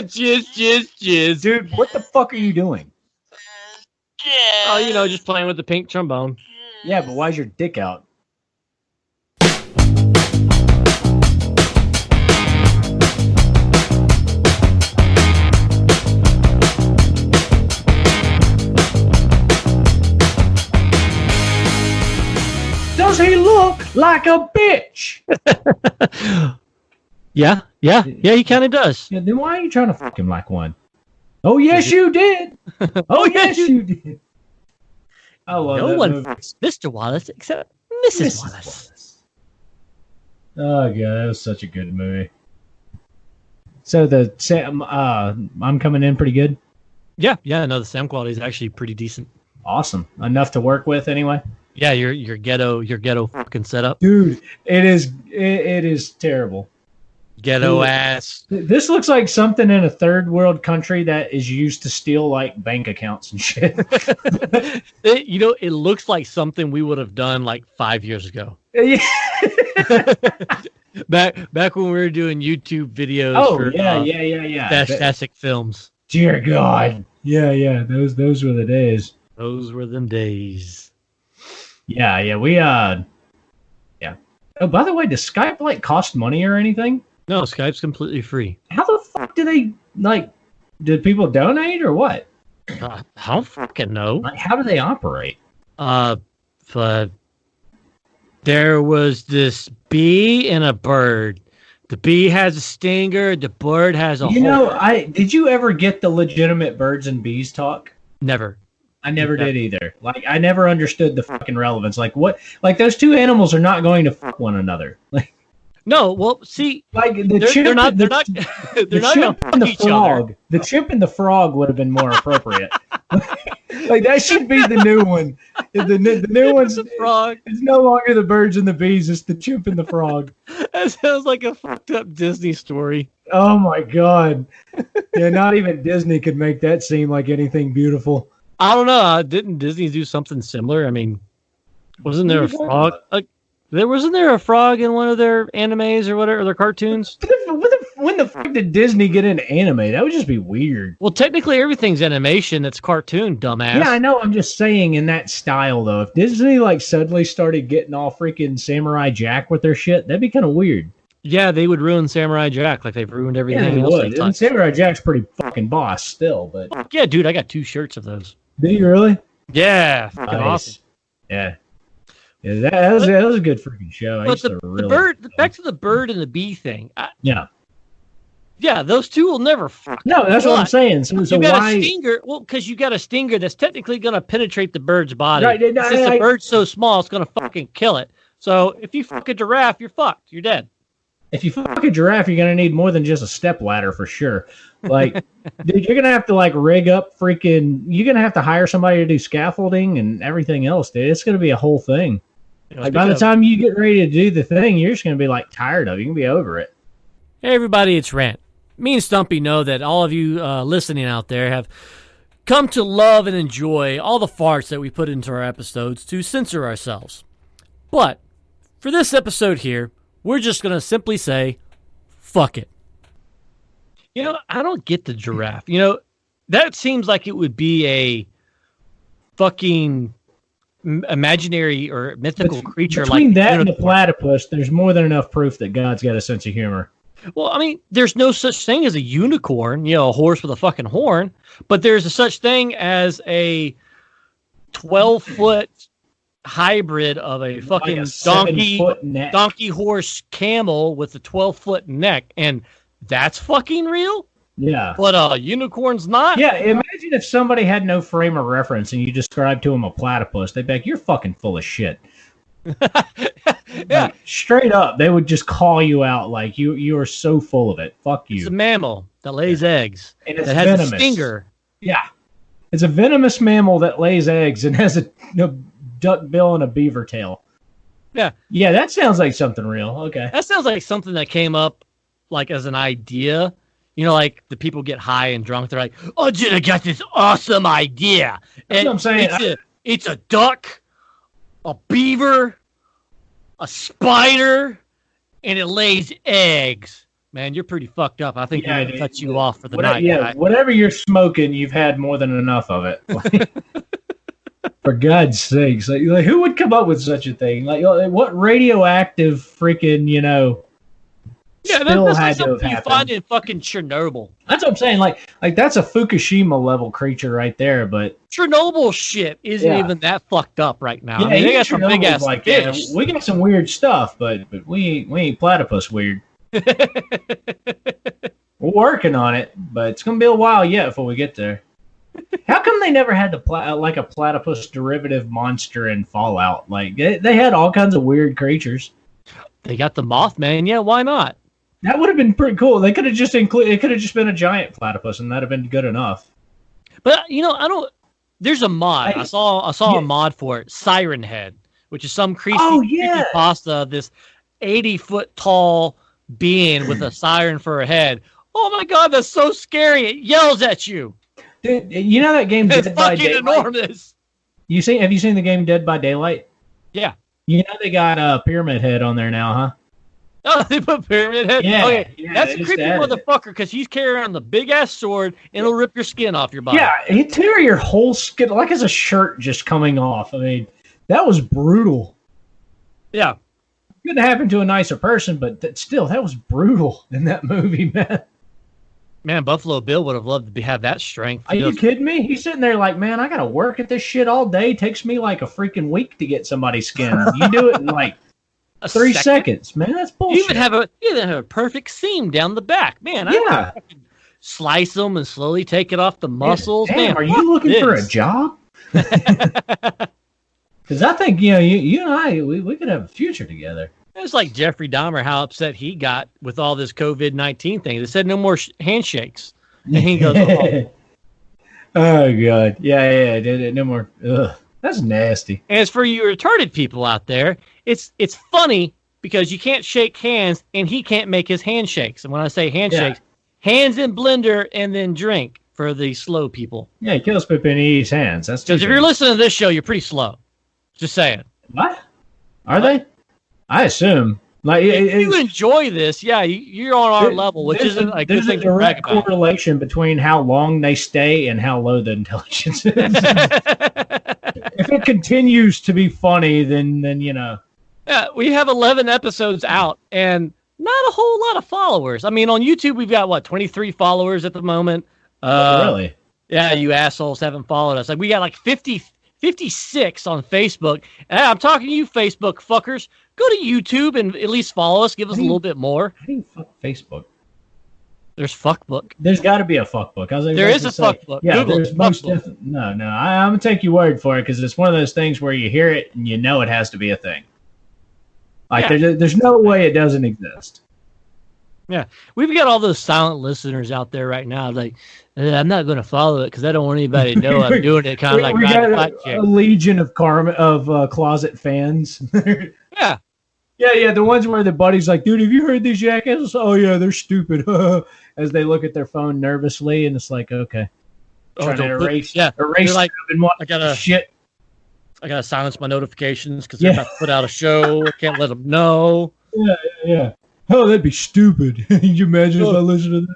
Just Jizz. Dude, what the fuck are you doing? Oh, just playing with the pink trombone. Yeah, but why's your dick out? Does he look like a bitch? Yeah, he kind of does. Yeah, then why are you trying to fuck him like one? Oh, yes, you did. Oh, yes, you did. I love no that one movie. fucks Mr. Wallace except Mrs. Wallace. Oh, God, that was such a good movie. So I'm coming in pretty good? Yeah, no, the sound quality is actually pretty decent. Awesome. Enough to work with anyway? Yeah, your ghetto fucking setup. Dude, it is terrible. Ghetto ass. This looks like something in a third world country that is used to steal like bank accounts and shit. It looks like something we would have done like 5 years ago. Yeah. back when we were doing YouTube videos. Oh, for, yeah. Fantastic films. Dear God. Yeah. Those were the days. Those were them days. Yeah. We yeah. Oh, by the way, does Skype like cost money or anything? No, Skype's completely free. How the fuck do they did people donate or what? I don't fucking know. Like, how do they operate? But there was this bee and a bird. The bee has a stinger. The bird has a horn. Did you ever get the legitimate birds and bees talk? Never. I never did either. Like, I never understood the fucking relevance. Like, what? Like, those two animals are not going to fuck one another. Like, no. Well, see, like they're not going to fuck each other. The chimp and the frog would have been more appropriate. Like, that should be the new one. The new one's the frog. It's no longer the birds and the bees. It's the chimp and the frog. That sounds like a fucked up Disney story. Oh my God! Yeah, not even Disney could make that seem like anything beautiful. I don't know. Didn't Disney do something similar? I mean, wasn't there a frog? Wasn't there a frog in one of their animes or whatever, or their cartoons? When the fuck did Disney get into anime? That would just be weird. Well, technically everything's animation that's cartoon, dumbass. Yeah, I know. I'm just saying in that style, though. If Disney like suddenly started getting all freaking Samurai Jack with their shit, that'd be kind of weird. Yeah, they would ruin Samurai Jack like they've ruined everything Yeah, they else. would. And Samurai Jack's pretty fucking boss still, but yeah, dude, I got 2 shirts of those. Do you really? Yeah, fucking awesome. Yeah. Yeah, that was a good freaking show. But the bird, back to the bird and the bee thing. Yeah, those two will never fuck. No, that's what I'm saying. So you got why... a stinger. Well, because you got a stinger that's technically going to penetrate the bird's body. Right, Since the bird's so small, it's going to fucking kill it. So if you fuck a giraffe, you're fucked. You're dead. If you fuck a giraffe, you're going to need more than just a stepladder for sure. Like, dude, you're going to have to like rig up freaking... You're going to have to hire somebody to do scaffolding and everything else, dude. It's going to be a whole thing. Like, by the time you get ready to do the thing, you're just going to be like tired of it. You can be over it. Hey, everybody, it's Rant. Me and Stumpy know that all of you listening out there have come to love and enjoy all the farts that we put into our episodes to censor ourselves. But for this episode here, we're just going to simply say, fuck it. I don't get the giraffe. That seems like it would be a fucking imaginary or mythical creature. Between that and the platypus, there's more than enough proof that God's got a sense of humor. Well, I mean, there's no such thing as a unicorn, a horse with a fucking horn, but there's a such thing as a 12-foot hybrid of a fucking donkey horse camel with a 12-foot neck, and that's fucking real? Yeah. But a unicorn's not? Yeah, imagine if somebody had no frame of reference and you described to them a platypus. They'd be like, you're fucking full of shit. Yeah. Like, straight up, they would just call you out like you are so full of it. Fuck you. It's a mammal that lays eggs. And it's that has venomous. a stinger. Yeah. It's a venomous mammal that lays eggs and has a duck bill and a beaver tail. Yeah. Yeah, that sounds like something real. Okay. That sounds like something that came up like as an idea. Like the people get high and drunk. They're like, oh, dude, I got this awesome idea. That's what I'm saying. It's a duck a beaver, a spider, and it lays eggs. Man, you're pretty fucked up. I think I'm going to cut you off for the night. Yeah, guy. Whatever you're smoking, you've had more than enough of it. For God's sakes, like who would come up with such a thing? Like, what radioactive freaking, Yeah, spill that's had like to have something you happened? find in fucking Chernobyl. That's what I'm saying. Like that's a Fukushima level creature right there. But Chernobyl shit isn't even that fucked up right now. yeah, I mean, they got some big ass fish. we got some weird stuff, but we ain't platypus weird. We're working on it, but it's gonna be a while yet before we get there. How come they never had a platypus derivative monster in Fallout? Like they had all kinds of weird creatures. They got the Mothman. Yeah, why not? That would have been pretty cool. They could have just it could have just been a giant platypus, and that'd have been good enough. But I don't. There's a mod. I saw a mod for it, Siren Head, which is some creepy pasta of this 80-foot tall being with a siren for a head. Oh my god, that's so scary! It yells at you. Dude, you know that game Dead by Daylight? It's fucking enormous. Have you seen the game Dead by Daylight? Yeah. You know they got a Pyramid Head on there now, huh? Oh, they put Pyramid Head? Yeah. Okay, yeah, that's a creepy motherfucker because he's carrying around the big-ass sword and it'll rip your skin off your body. Yeah, he tear your whole skin, like it's a shirt just coming off. I mean, that was brutal. Yeah. Couldn't happen to a nicer person, but still, that was brutal in that movie, man. Man, Buffalo Bill would have loved to have that strength. Are you kidding me? He's sitting there like, man, I got to work at this shit all day. It takes me like a freaking week to get somebody's skin. You do it in like 3 seconds, man. That's bullshit. You even have a perfect seam down the back, man. Yeah. I slice them and slowly take it off the muscles. Damn, man, are you looking for a job? Because I think you and I we could have a future together. It's like Jeffrey Dahmer, how upset he got with all this COVID-19 thing. They said no more handshakes, and he goes, "Oh God, yeah, no more." Ugh, that's nasty. And as for you retarded people out there, it's funny because you can't shake hands, and he can't make his handshakes. And when I say handshakes, hands in blender and then drink for the slow people. Yeah, he kills Pip and eats hands. That's because if you're listening to this show, you're pretty slow. Just saying. What? Are they? I assume. Like, if you enjoy this, yeah, you're on our level, which isn't a good thing to brag about. There's a direct correlation between how long they stay and how low the intelligence is. If it continues to be funny, then Yeah, we have 11 episodes out, and not a whole lot of followers. I mean, on YouTube, we've got, 23 followers at the moment. Really? Yeah, you assholes haven't followed us. Like, we got 56 on Facebook. And I'm talking to you, Facebook fuckers. Go to YouTube and at least follow us. Give us a little bit more. How do you fuck Facebook? There's Fuckbook. There's got to be a Fuckbook. There is a Fuckbook. Yeah, Google there's most definitely. No. I'm going to take your word for it because it's one of those things where you hear it and you know it has to be a thing. Like, there's no way it doesn't exist. Yeah. We've got all those silent listeners out there right now. Like, I'm not going to follow it because I don't want anybody to know I'm doing it. Kind of like we got a legion of closet fans. Yeah. Yeah, the ones where the buddy's like, dude, have you heard these jackasses? Oh, yeah, they're stupid. As they look at their phone nervously, and it's like, okay. Trying to erase like, I gotta silence my notifications because they're about to put out a show. I can't let them know. Yeah. Oh, that'd be stupid. Can you imagine if I listened to that?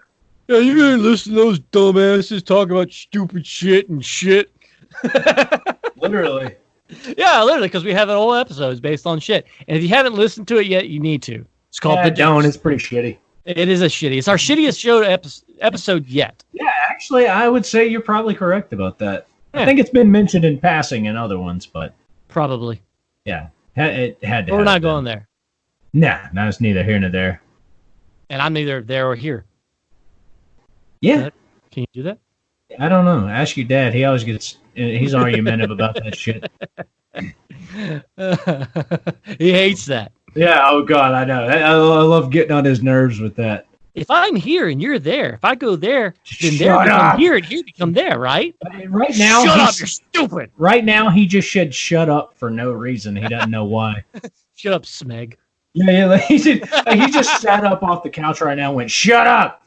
Yeah, you're going to listen to those dumbasses talk about stupid shit and shit. Literally. Yeah, literally, because we have an whole episodes based on shit. And if you haven't listened to it yet, you need to. It's called The Don't. It's pretty shitty. It is It's our shittiest show episode yet. Yeah, actually, I would say you're probably correct about that. Yeah. I think it's been mentioned in passing in other ones, but... Probably. Yeah, it had to. But we're not going there. Nah, it's neither here nor there. And I'm neither there or here. Yeah. Can you do that? I don't know. Ask your dad. He always he's argumentative about that shit. He hates that. Yeah, oh God, I know. I love getting on his nerves with that. If I'm here and you're there, if I go there, then there become here and here become there, right? Right now, shut up, you're stupid. Right now, he just said shut up for no reason. He doesn't know why. Shut up, Smeg. Yeah, like he just sat up off the couch right now and went, shut up!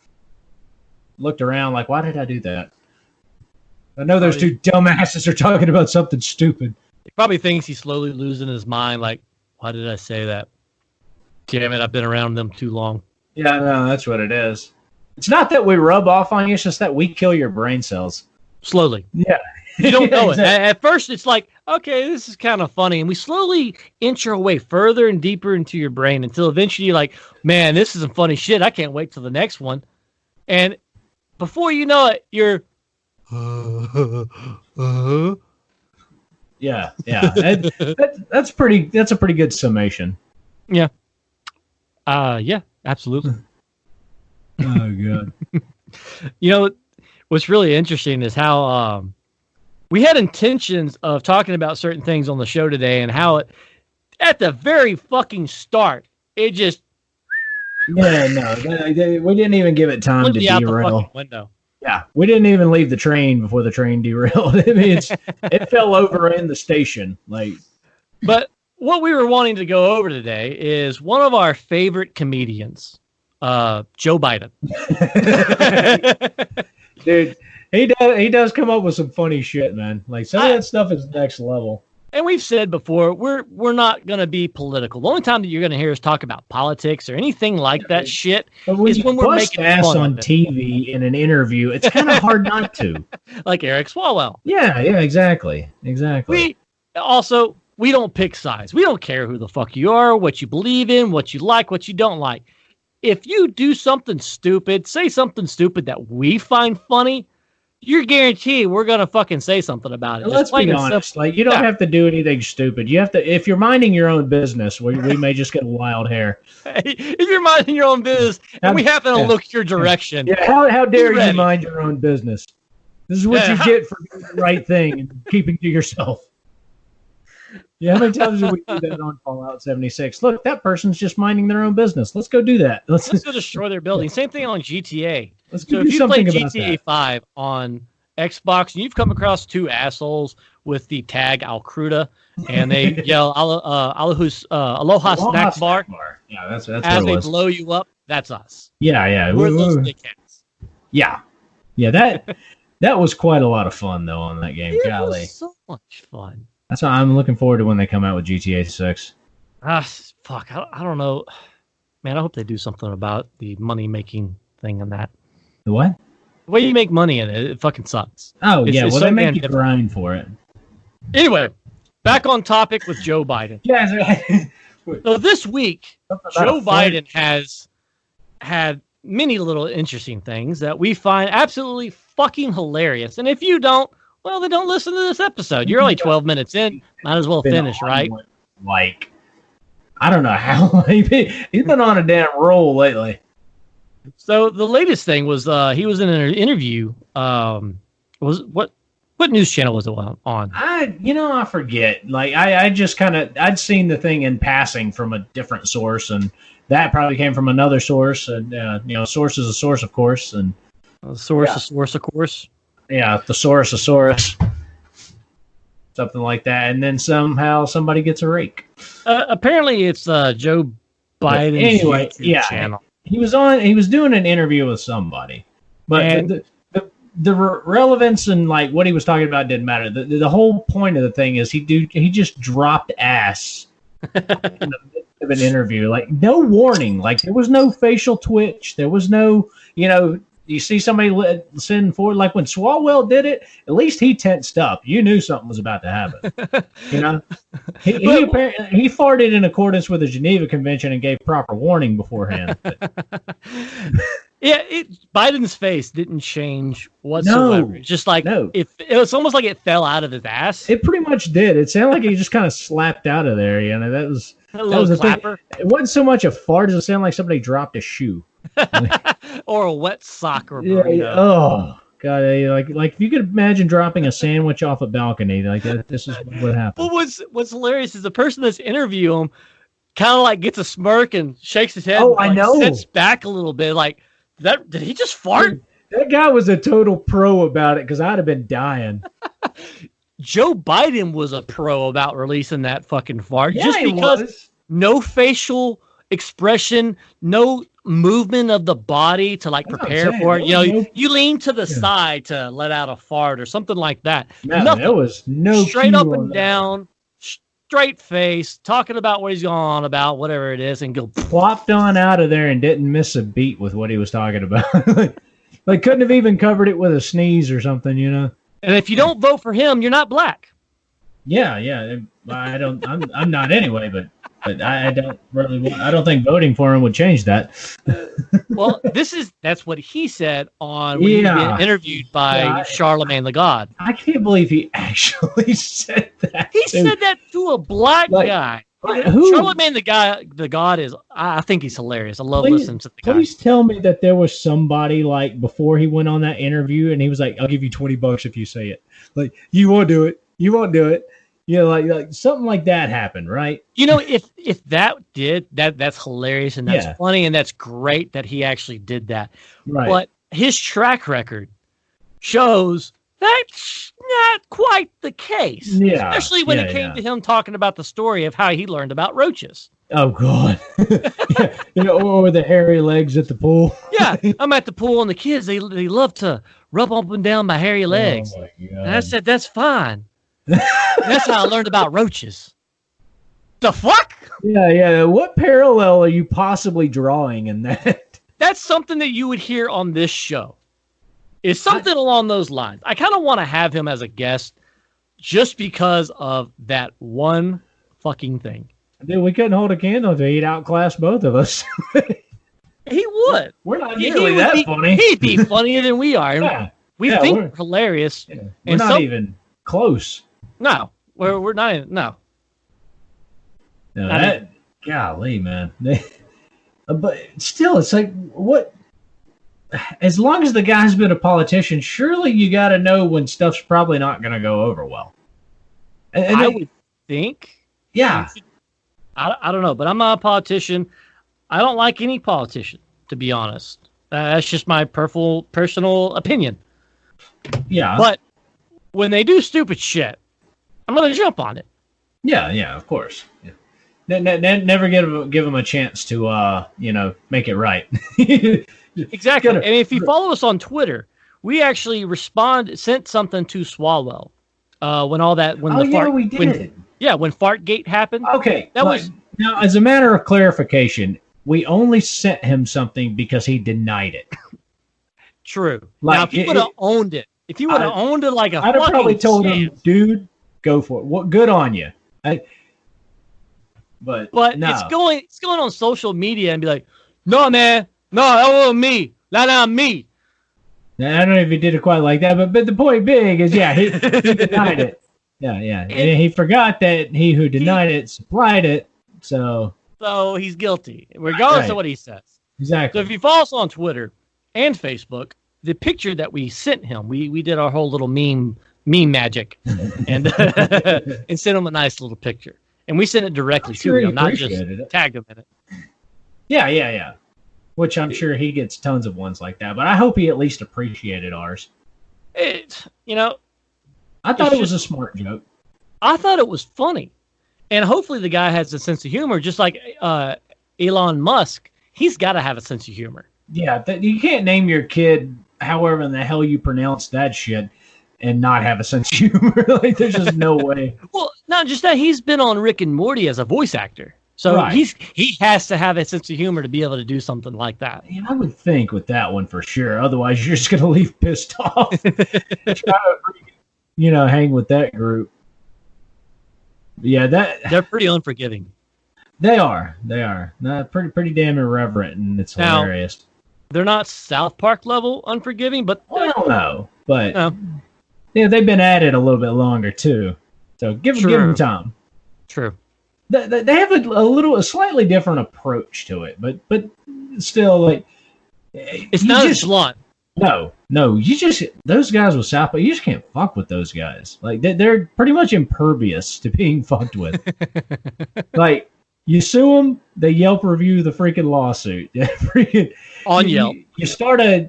Looked around like, why did I do that? I know those two dumbasses are talking about something stupid. He probably thinks he's slowly losing his mind. Like, why did I say that? Damn it, I've been around them too long. Yeah, no, that's what it is. It's not that we rub off on you, it's just that we kill your brain cells. Slowly. Yeah. You don't know it. At first, it's like, okay, this is kind of funny. And we slowly inch our way further and deeper into your brain until eventually you're like, man, this is some funny shit. I can't wait till the next one. And before you know it, you're... Yeah. That's a pretty good summation. Yeah. Yeah, absolutely. Oh, God. You know, what's really interesting is how we had intentions of talking about certain things on the show today and how at the very fucking start, it just... Yeah, no, we didn't even give it time to out derail. the fucking window. Yeah, we didn't even leave the train before the train derailed. I mean, it fell over in the station. But what we were wanting to go over today is one of our favorite comedians, Joe Biden. Dude, he does come up with some funny shit, man. Like some of that stuff is next level. And we've said before, we're not going to be political. The only time that you're going to hear us talk about politics or anything like that shit is when we're making ass fun on of it. TV in an interview. It's kind of hard not to. Like Eric Swalwell. Yeah, exactly. We don't pick sides. We don't care who the fuck you are, what you believe in, what you like, what you don't like. If you do something stupid, say something stupid that we find funny, you're guaranteed we're going to fucking say something about it. Let's be honest. Like, you don't have to do anything stupid. You have to, if you're minding your own business, we may just get a wild hair. If you're minding your own business and we happen to look your direction. Yeah, how dare you mind your own business? This is what you get for doing the right thing and keeping to yourself. Yeah, how many times did we do that on Fallout 76? Look, that person's just minding their own business. Let's go do that. Let's go destroy their building. Same thing on GTA. Let's so do if you something play about GTA that. 5 on Xbox and you've come across two assholes with the tag Al-Cruda and they yell Aloha Snack Bar. Yeah, that's as they blow you up, that's us. Yeah. We're those dickheads. Yeah, that was quite a lot of fun though on that game. It Golly, was so much fun. That's why I'm looking forward to when they come out with GTA 6. Fuck, I don't know. Man, I hope they do something about the money-making thing in that. The what? The way you make money in it fucking sucks. Oh, yeah, well, so they make you different. grind for it. Anyway, back on topic with Joe Biden. Yeah. So this week, Joe Biden has had many little interesting things that we find absolutely fucking hilarious. And if you don't, well, then don't listen to this episode. You're only 12 minutes in. Might as well finish, right? Like, I don't know how. He's been on a damn roll lately. So the latest thing was he was in an interview. What news channel was it on? I forget. Like I just I'd seen the thing in passing from a different source, and that probably came from another source. And source is a source, of course, and source, of course. Yeah, thesaurus, something like that, and then somehow somebody gets a rake. Apparently, it's Joe Biden's YouTube channel. He was doing an interview with somebody, but the relevance and like what he was talking about didn't matter. The whole point of the thing is he just dropped ass in the midst of an interview, like no warning, like there was no facial twitch, there was no You see somebody sitting forward, like when Swalwell did it, at least he tensed up. You knew something was about to happen. He farted in accordance with the Geneva Convention and gave proper warning beforehand. Yeah, Biden's face didn't change whatsoever. No, just like no. It was almost like it fell out of his ass. It pretty much did. It sounded like he just kind of slapped out of there. That was the clapper. Thing. It wasn't so much a fart as it sounded like somebody dropped a shoe. Or a wet sock or burrito. Yeah, oh god! Like if you could imagine dropping a sandwich off a balcony, like this is what happened. Well, what's hilarious is the person that's interviewing him kind of like gets a smirk and shakes his head. Oh, and, I know. Sits back a little bit. Like did he just fart? That guy was a total pro about it because I'd have been dying. Joe Biden was a pro about releasing that fucking fart, Yeah, just because was. No facial expression, no movement of the body to like prepare for it. You lean to the side to let out a fart or something like that. No, Nothing. there was no straight cue up on and that. down. straight face, talking about what he's going on about, whatever it is, and go plopped on out of there and didn't miss a beat with what he was talking about. Like couldn't have even covered it with a sneeze or something, you know. And if you don't vote for him, you're not black. Yeah. I don't. I'm not anyway, but I don't really. I don't think voting for him would change that. Well, that's what he said on when he was being interviewed by Charlemagne the God. I can't believe he actually said that. He said that to a black guy. Who? Charlemagne the God is. I think he's hilarious. I love listening to the guy. Please tell me that there was somebody like before he went on that interview and he was like, "I'll give you $20 if you say it." Like you won't do it. You won't do it. You know, like something like that happened, right? You know, if that did that's hilarious and that's funny and that's great that he actually did that. Right. But his track record shows that's not quite the case. Yeah. Especially when it came to him talking about the story of how he learned about roaches. Oh God. Or the hairy legs at the pool. Yeah, I'm at the pool and the kids they love to rub up and down my hairy legs. Oh my God. And I said that's fine. That's how I learned about roaches. The fuck? Yeah. What parallel are you possibly drawing in that? That's something that you would hear on this show. It's something along those lines. I kind of want to have him as a guest just because of that one fucking thing. Dude, we couldn't hold a candle to he'd outclass both of us. He would. We're not nearly that funny. He'd be funnier than we are. Yeah. We think we're hilarious. Yeah. We're not even close. No, we're not even, no. No, that, golly, man. But still, it's like, what? As long as the guy's been a politician, surely you got to know when stuff's probably not going to go over well. And I would think. Yeah. I don't know, but I'm not a politician. I don't like any politician, to be honest. That's just my personal opinion. Yeah. But when they do stupid shit, I'm going to jump on it. Yeah, of course. Yeah. Never give them a chance to, make it right. Exactly. And if you follow us on Twitter, we actually sent something to Swalwell when Fartgate happened. Okay. Now, as a matter of clarification, we only sent him something because he denied it. True. Now, if you would have owned it, I'd have probably told him, dude, go for it. What good on you? But no. it's going on social media and be like, no, man, no, that wasn't me. That not me. Now, I don't know if he did it quite like that, but the point being is, he denied it. Yeah. And he forgot that he who denied it supplied it. So he's guilty, regardless of what he says. Exactly. So if you follow us on Twitter and Facebook, the picture that we sent him, we did our whole little meme magic and and sent him a nice little picture. And we sent it directly to him, not just tagged him in it. Yeah. Which I'm sure he gets tons of ones like that, but I hope he at least appreciated ours. I thought it was a smart joke. I thought it was funny. And hopefully the guy has a sense of humor, just like Elon Musk. He's got to have a sense of humor. Yeah, you can't name your kid however in the hell you pronounce that shit and not have a sense of humor. Like, there's just no way. Well, not just that. He's been on Rick and Morty as a voice actor. So he has to have a sense of humor to be able to do something like that. Yeah, I would think with that one for sure. Otherwise, you're just going to leave pissed off. Try to, hang with that group. Yeah, they're pretty unforgiving. They are. Pretty damn irreverent, and it's hilarious. They're not South Park level unforgiving, but I don't know. But they've been at it a little bit longer too. So give them time. True. They have a slightly different approach to it, but still, like, it's not as blunt. No, those guys with South Park, you just can't fuck with those guys. Like, they're pretty much impervious to being fucked with. Like, you sue them, they Yelp review the freaking lawsuit. On Yelp. You start a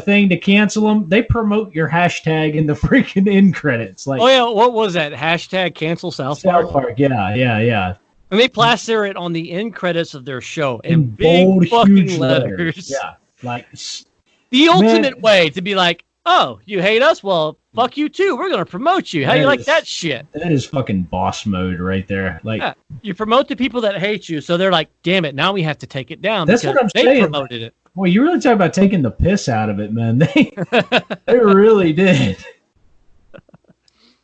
thing to cancel them, they promote your hashtag in the freaking end credits. Like, oh yeah, what was that? Hashtag cancel South Park? South Park, yeah. And they plaster it on the end credits of their show in bold, big fucking huge letters. Yeah, like the ultimate way to be like, oh, you hate us? Well, fuck you too. We're going to promote you. How do you like that shit? That is fucking boss mode right there. Like, yeah, you promote the people that hate you, so they're like, damn it, now we have to take it down. That's what I'm saying. They promoted it. Well, you really talk about taking the piss out of it, man. They really did.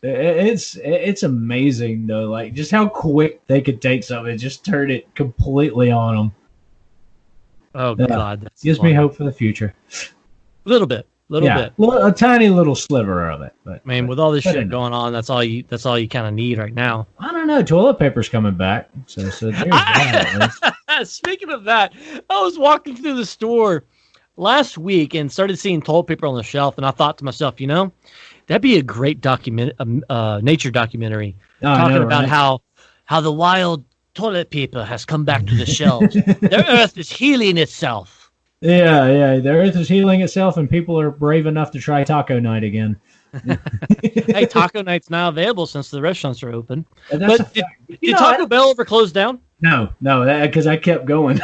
It's amazing though, like just how quick they could take something and just turn it completely on them. Oh God, that gives me hope for the future. A little bit, a tiny little sliver of it. But I mean, with all this shit going on, that's all you kind of need right now. I don't know. Toilet paper's coming back, so there's that. Speaking of that, I was walking through the store last week and started seeing toilet paper on the shelf, and I thought to myself, that'd be a great nature documentary talking about how the wild toilet paper has come back to the shelves. The earth is healing itself. Yeah, the earth is healing itself, and people are brave enough to try taco night again. Hey, taco night's now available since the restaurants are open. But did Taco Bell ever close down? No, because I kept going.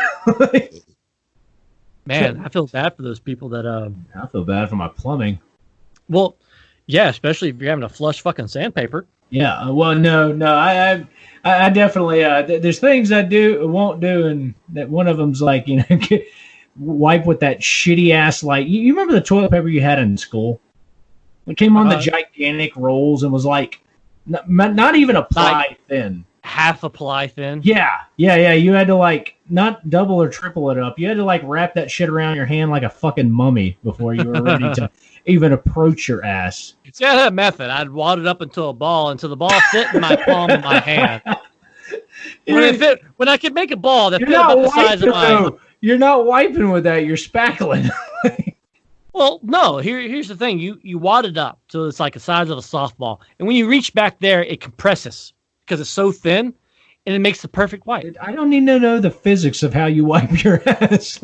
Man, I feel bad for those people that. I feel bad for my plumbing. Well, yeah, especially if you're having to flush fucking sandpaper. Yeah, well, no, I definitely. There's things I won't do, and that one of them's like wipe with that shitty ass like. You remember the toilet paper you had in school? It came on the gigantic rolls and was like not even a ply thin. Half a ply thin. Yeah. You had to like not double or triple it up. You had to like wrap that shit around your hand like a fucking mummy before you were ready to even approach your ass. It's that method. I'd wad it up until the ball fit in my palm of my hand. When I could make a ball that fit about the size of mine. You're not wiping with that. You're spackling. Well, no. Here's the thing. You wad it up till it's like the size of a softball, and when you reach back there, it compresses because it's so thin, and it makes the perfect wipe. I don't need to know the physics of how you wipe your ass.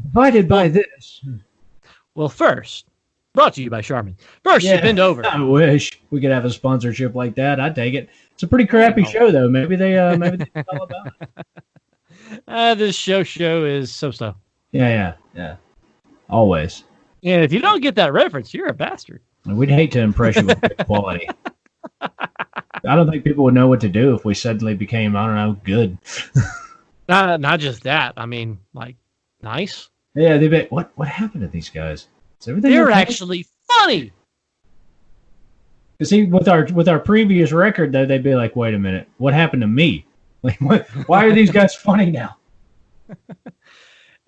Divided by this. Well, first, brought to you by Charmin. First, you bend over. I wish we could have a sponsorship like that. I'd take it. It's a pretty crappy show, though. Maybe they all about it. This show is so. Yeah. Always. And if you don't get that reference, you're a bastard. We'd hate to impress you with good quality. I don't think people would know what to do if we suddenly became, I don't know, good. Not just that. I mean, like, nice. Yeah, they'd be, what happened to these guys? Is everything They're okay? actually funny. You see, with our previous record, though, they'd be like, wait a minute, what happened to me? Like, why are these guys funny now?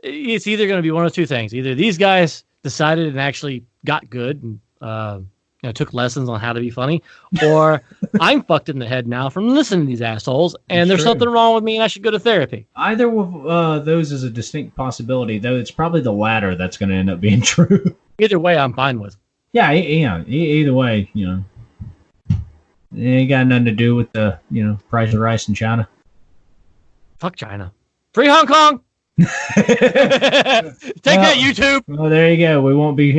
It's either going to be one of two things. Either these guys decided and actually got good and took lessons on how to be funny, or I'm fucked in the head now from listening to these assholes, and there's something wrong with me and I should go to therapy. Either of those is a distinct possibility, though it's probably the latter that's going to end up being true. Either way, I'm fine with. Yeah, either way, it ain't got nothing to do with the, price of rice in China. Fuck China. Free Hong Kong! Take that, YouTube. Well, there you go. We won't be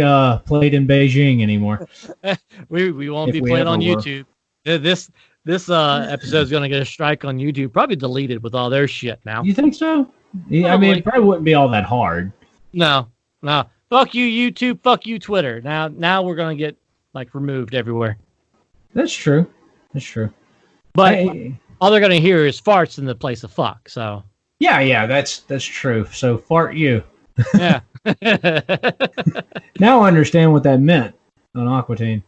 played in Beijing anymore. we won't be played on YouTube. This episode is going to get a strike on YouTube. Probably deleted with all their shit now. You think so? Yeah, I mean, it probably wouldn't be all that hard. No. Fuck you, YouTube. Fuck you, Twitter. Now we're going to get removed everywhere. That's true. But all they're going to hear is farts in the place of fuck. So. Yeah, that's true. So fart you. Yeah. Now I understand what that meant on Aqua Teen.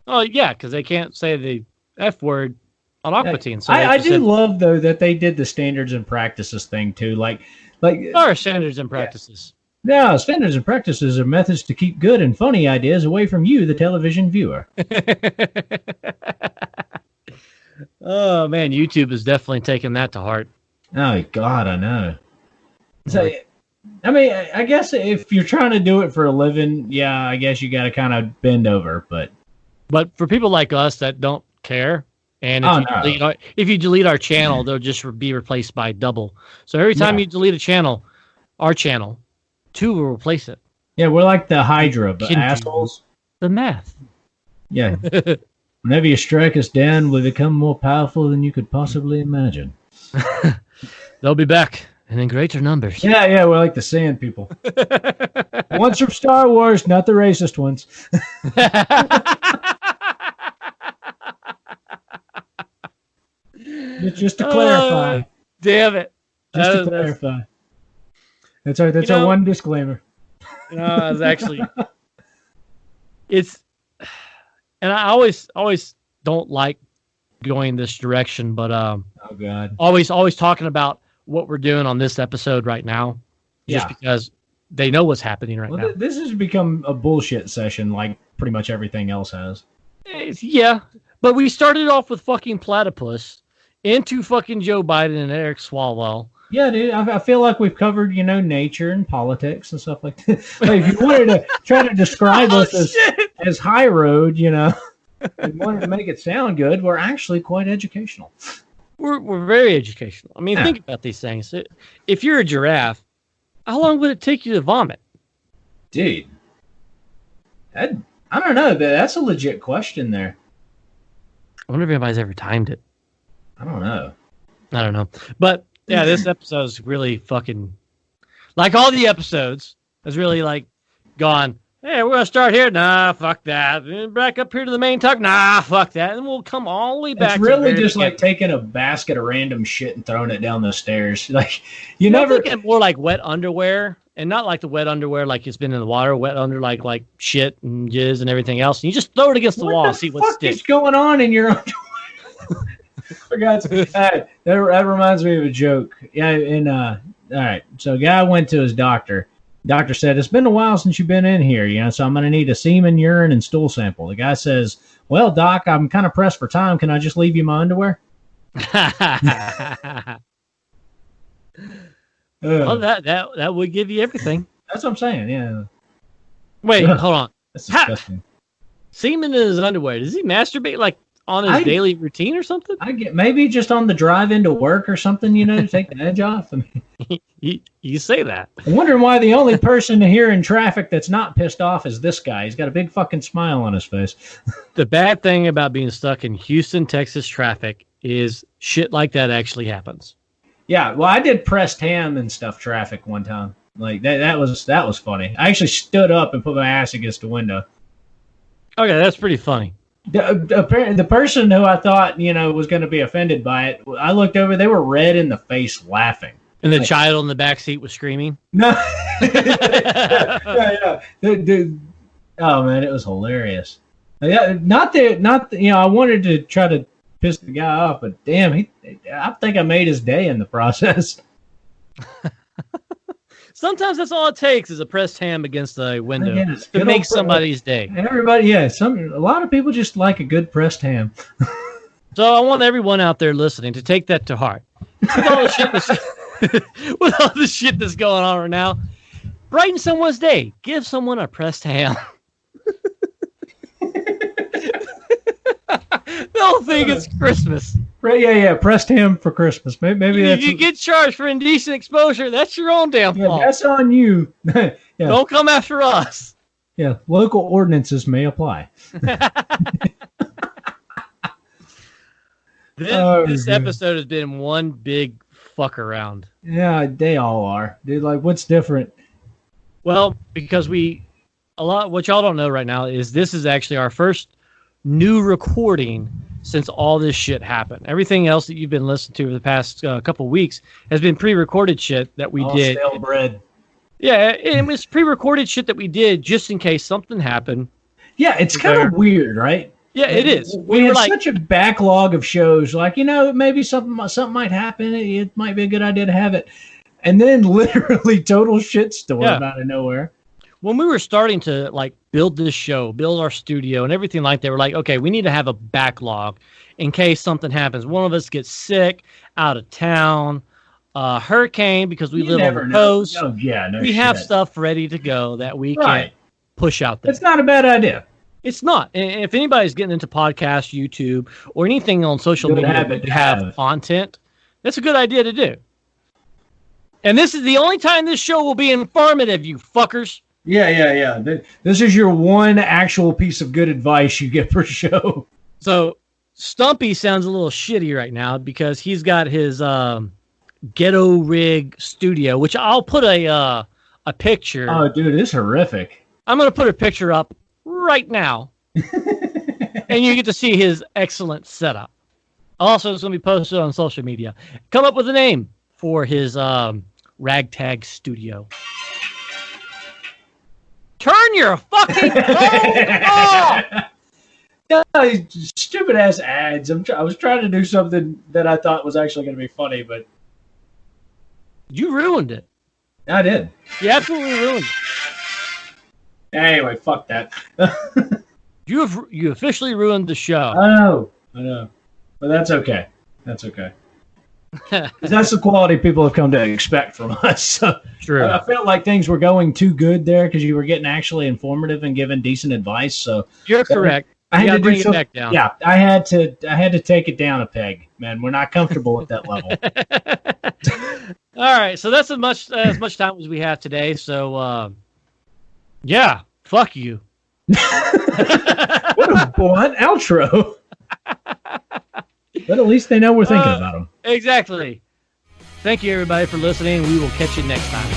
Oh yeah, because they can't say the F word on Aqua Teen. So I do love though that they did the standards and practices thing too. Like our standards and practices. Yeah, standards and practices are methods to keep good and funny ideas away from you, the television viewer. Oh man, YouTube is definitely taking that to heart. Oh, God, I know. So, I mean, I guess if you're trying to do it for a living, yeah, I guess you got to kind of bend over. But for people like us that don't care, and if you delete our channel, they'll just be replaced by double. So every time you delete a channel, our channel, 2 will replace it. Yeah, we're like the Hydra, but assholes. The math. Yeah. Whenever you strike us down, we become more powerful than you could possibly imagine. They'll be back And in greater numbers. Yeah, we're like the Sand People. Ones from Star Wars, not the racist ones. Just to clarify. Damn it. Just to clarify. That's our one disclaimer. No, it's actually... And I always don't like going this direction, but oh god, always talking about what we're doing on this episode right now, just because they know what's happening right now. This has become a bullshit session, like pretty much everything else has. Yeah, but we started off with fucking platypus, into fucking Joe Biden and Eric Swalwell. Yeah, dude, I feel like we've covered, nature and politics and stuff like that. Like, if you wanted to try to describe us as high road, and wanted to make it sound good, we're actually quite educational. We're very educational. I mean, think about these things. If you're a giraffe, how long would it take you to vomit? Dude, I don't know. That's a legit question there. I wonder if anybody's ever timed it. I don't know. But... yeah, this episode is really fucking... like all the episodes, has really like gone, hey, we're going to start here. Nah, fuck that. Back up here to the main talk. Nah, fuck that. And we'll come all the way back. It's really just like taking a basket of random shit and throwing it down the stairs. Like, you never... think it more like wet underwear, and not like the wet underwear like it's been in the water, wet under like shit and jizz and everything else. And you just throw it against the wall and see what sticks. What is going on in your underwear? For God's sake. That reminds me of a joke. Yeah, all right. So a guy went to his doctor. Doctor said, it's been a while since you've been in here, so I'm going to need a semen, urine, and stool sample. The guy says, well, doc, I'm kind of pressed for time. Can I just leave you my underwear? Well, that would give you everything. That's what I'm saying, yeah. Wait, hold on. That's disgusting. Semen in his underwear. Does he masturbate like on his daily routine or something? I get maybe just on the drive into work or something, to take the edge off. I mean, you say that. I'm wondering why the only person here in traffic that's not pissed off is this guy. He's got a big fucking smile on his face. The bad thing about being stuck in Houston, Texas traffic is shit like that actually happens. Yeah, well, I did pressed ham and stuff traffic one time. Like that was funny. I actually stood up and put my ass against the window. Okay, that's pretty funny. The person who I thought, was going to be offended by it, I looked over, they were red in the face laughing. And the child in the back seat was screaming? No. yeah. Oh, man, it was hilarious. Yeah, I wanted to try to piss the guy off, but damn, I think I made his day in the process. Sometimes that's all it takes is a pressed ham against the window to make somebody's day. Everybody, a lot of people just like a good pressed ham. So I want everyone out there listening to take that to heart. With all the shit that's going on right now, brighten someone's day. Give someone a pressed ham. They'll think it's Christmas. Right? Yeah. Pressed ham for Christmas. Maybe that's... you get charged for indecent exposure. That's your own damn fault. Yeah, that's on you. Yeah. Don't come after us. Yeah, local ordinances may apply. This episode has been one big fuck around. Yeah, they all are. Dude, like, what's different? Well, because what y'all don't know right now is this is actually our first new recording since all this shit happened. Everything else that you've been listening to for the past couple weeks has been pre-recorded shit that we did. Stale bread. Yeah, it was pre-recorded shit that we did just in case something happened. Yeah, it's kind of weird, right? Yeah, it is. We had such a backlog of shows. Like, maybe something might happen. It might be a good idea to have it. And then literally total shitstorm out of nowhere. When we were starting to build this show, build our studio and everything like that, we're like, okay, we need to have a backlog in case something happens. One of us gets sick, out of town, hurricane because we live on the coast. Oh, yeah, no we shit. have stuff ready to go that we can push out there. It's not a bad idea. It's not. And if anybody's getting into podcasts, YouTube, or anything on social media that have content, that's a good idea to do. And this is the only time this show will be informative, you fuckers. Yeah. This is your one actual piece of good advice you get per show. So Stumpy sounds a little shitty right now because he's got his Ghetto Rig Studio, which I'll put a picture. Oh, dude, it's horrific. I'm going to put a picture up right now, and you get to see his excellent setup. Also, it's going to be posted on social media. Come up with a name for his ragtag studio. Turn your fucking phone off! No, stupid ass ads. I was trying to do something that I thought was actually going to be funny, but you ruined it. I did. You absolutely ruined it. Anyway, fuck that. You officially ruined the show. I know, but that's okay. That's okay. That's the quality people have come to expect from us. So True. I felt like things were going too good there because you were getting actually informative and giving decent advice. So you're correct. I had to bring it back down. Yeah, I had to take it down a peg, man. We're not comfortable at that level. All right, so that's as much time as we have today. So, yeah, fuck you. What a blunt outro. But at least they know we're thinking about them. Exactly. Thank you, everybody, for listening. We will catch you next time.